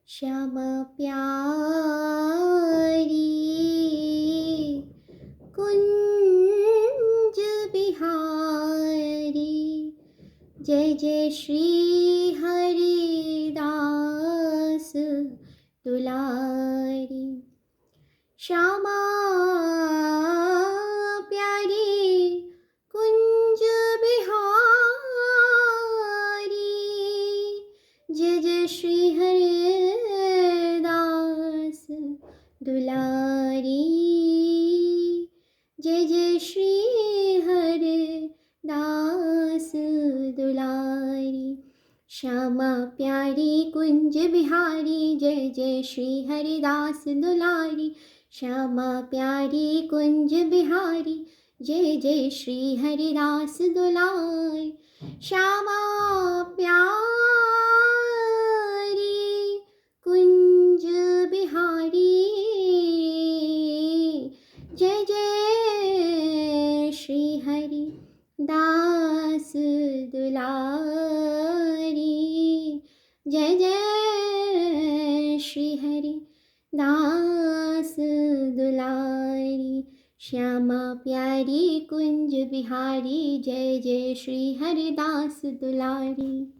श्याम प्यारी कुंज बिहारी, जय जय श्री हरिदास दुलारी। श्यामा प्यारी कुंज बिहारी, जय जय श्री हरिदास दुलारी, जय जय श्री हरिदास दुलारी। श्यामा प्यारी कुंज बिहारी, जय जय श्री हरिदास दुलारी। श्यामा प्यारी कुंज बिहारी, जय जय श्री हरिदास दुलारी। श्यामा प्यारी कुंज बिहारी, जय जय श्री हरिदास दुलारी, जय जय श्री हरिदास दुलारी। श्यामा प्यारी कुंज बिहारी, जय जय श्री हरिदास दुलारी।